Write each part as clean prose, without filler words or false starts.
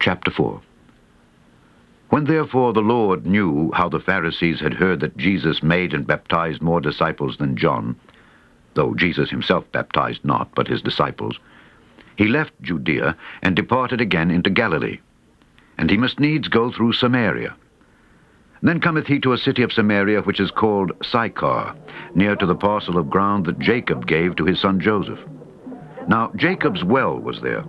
Chapter 4. When therefore the Lord knew how the Pharisees had heard that Jesus made and baptized more disciples than John, though Jesus himself baptized not, but his disciples, he left Judea and departed again into Galilee. And he must needs go through Samaria. Then cometh he to a city of Samaria which is called Sychar, near to the parcel of ground that Jacob gave to his son Joseph. Now Jacob's well was there.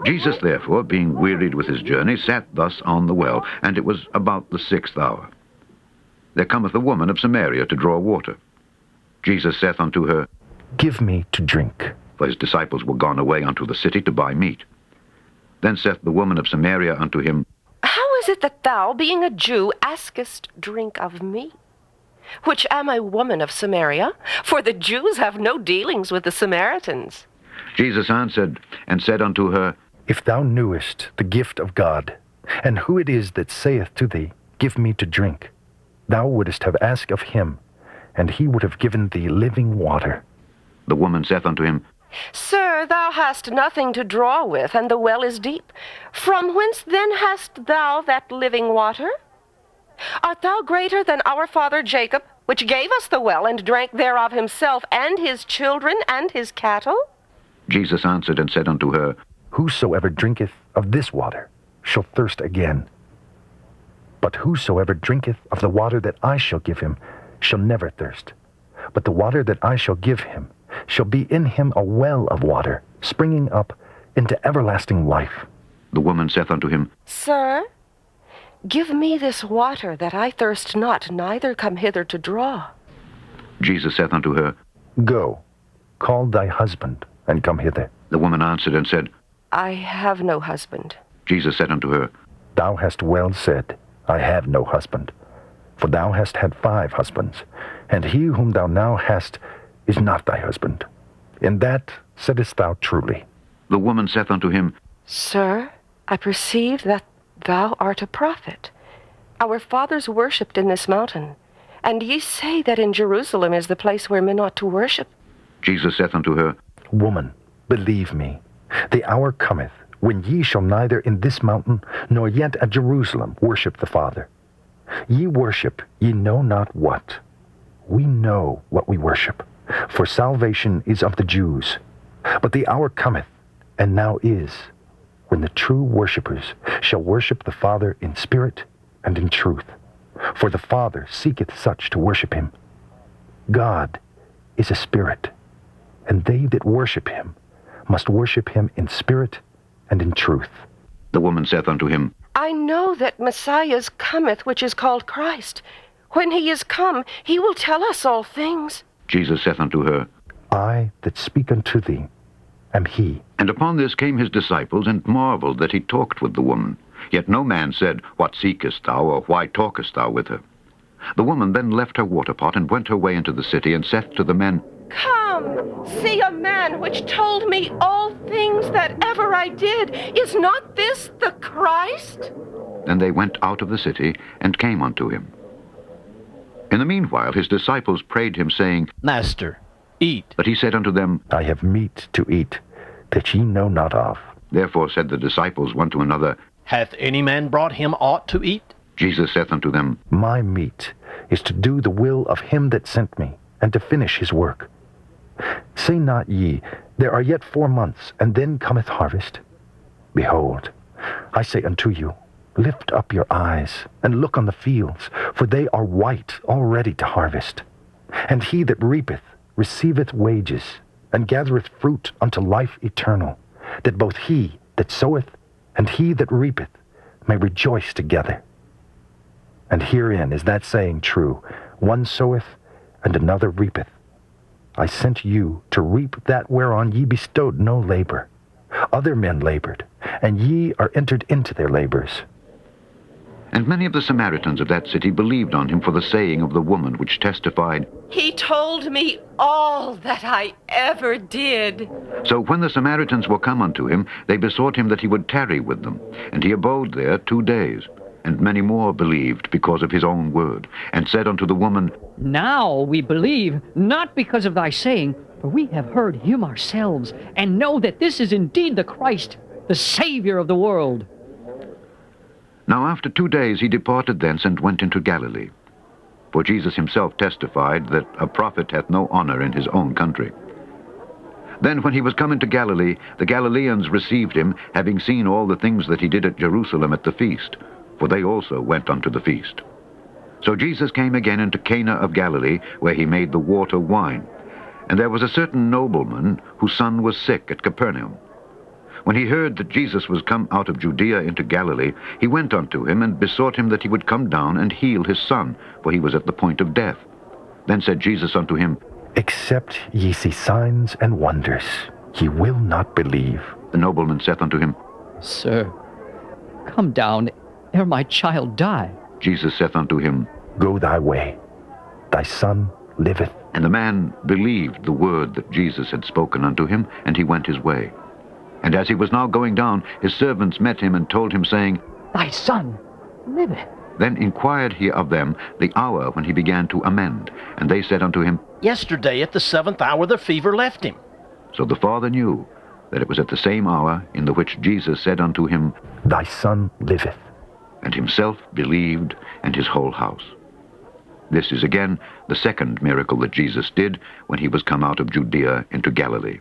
Jesus therefore, being wearied with his journey, sat thus on the well, and it was about the 6th hour. There cometh a woman of Samaria to draw water. Jesus saith unto her, Give me to drink. For his disciples were gone away unto the city to buy meat. Then saith the woman of Samaria unto him, How is it that thou, being a Jew, askest drink of me, which am a woman of Samaria? For the Jews have no dealings with the Samaritans. Jesus answered and said unto her, If thou knewest the gift of God, and who it is that saith to thee, Give me to drink, thou wouldest have asked of him, and he would have given thee living water. The woman saith unto him, Sir, thou hast nothing to draw with, and the well is deep. From whence then hast thou that living water? Art thou greater than our father Jacob, which gave us the well, and drank thereof himself, and his children, and his cattle? Jesus answered and said unto her, Whosoever drinketh of this water shall thirst again. But whosoever drinketh of the water that I shall give him shall never thirst. But the water that I shall give him shall be in him a well of water, springing up into everlasting life. The woman saith unto him, Sir, give me this water, that I thirst not, neither come hither to draw. Jesus saith unto her, Go, call thy husband, and come hither. The woman answered and said, I have no husband. Jesus said unto her, Thou hast well said, I have no husband. For thou hast had 5 husbands, and he whom thou now hast is not thy husband. In that saidst thou truly. The woman saith unto him, Sir, I perceive that thou art a prophet. Our fathers worshipped in this mountain, and ye say that in Jerusalem is the place where men ought to worship. Jesus saith unto her, Woman, believe me, the hour cometh when ye shall neither in this mountain nor yet at Jerusalem worship the Father. Ye worship ye know not what. We know what we worship, for salvation is of the Jews. But the hour cometh, and now is, when the true worshippers shall worship the Father in spirit and in truth. For the Father seeketh such to worship him. God is a spirit, and they that worship him must worship him in spirit and in truth. The woman saith unto him, I know that Messiah cometh, which is called Christ. When he is come, he will tell us all things. Jesus saith unto her, I that speak unto thee am he. And upon this came his disciples, and marveled that he talked with the woman. Yet no man said, What seekest thou, or why talkest thou with her? The woman then left her water pot, and went her way into the city, and saith to the men, Come, see a man which told me all things that ever I did. Is not this the Christ? Then they went out of the city, and came unto him. In the meanwhile his disciples prayed him, saying, Master, eat. But he said unto them, I have meat to eat, that ye know not of. Therefore said the disciples one to another, Hath any man brought him aught to eat? Jesus saith unto them, My meat is to do the will of him that sent me, and to finish his work. Say not ye, There are yet 4 months, and then cometh harvest? Behold, I say unto you, Lift up your eyes, and look on the fields, for they are white already to harvest. And he that reapeth receiveth wages, and gathereth fruit unto life eternal, that both he that soweth and he that reapeth may rejoice together. And herein is that saying true, One soweth, and another reapeth. I sent you to reap that whereon ye bestowed no labor. Other men labored, and ye are entered into their labors. And many of the Samaritans of that city believed on him for the saying of the woman, which testified, He told me all that I ever did. So when the Samaritans were come unto him, they besought him that he would tarry with them. And he abode there 2 days. And many more believed because of his own word, and said unto the woman, Now we believe, not because of thy saying, for we have heard him ourselves, and know that this is indeed the Christ, the Savior of the world. Now after 2 days he departed thence and went into Galilee. For Jesus himself testified that a prophet hath no honor in his own country. Then when he was come into Galilee, the Galileans received him, having seen all the things that he did at Jerusalem at the feast, for they also went unto the feast. So Jesus came again into Cana of Galilee, where he made the water wine. And there was a certain nobleman, whose son was sick at Capernaum. When he heard that Jesus was come out of Judea into Galilee, he went unto him, and besought him that he would come down and heal his son, for he was at the point of death. Then said Jesus unto him, Except ye see signs and wonders, ye will not believe. The nobleman saith unto him, Sir, come down ere my child die. Jesus saith unto him, Go thy way, thy son liveth. And the man believed the word that Jesus had spoken unto him, and he went his way. And as he was now going down, his servants met him and told him, saying, Thy son liveth. Then inquired he of them the hour when he began to amend. And they said unto him, Yesterday at the 7th hour the fever left him. So the father knew that it was at the same hour in the which Jesus said unto him, Thy son liveth. And himself believed, and his whole house. This is again the second miracle that Jesus did when he was come out of Judea into Galilee.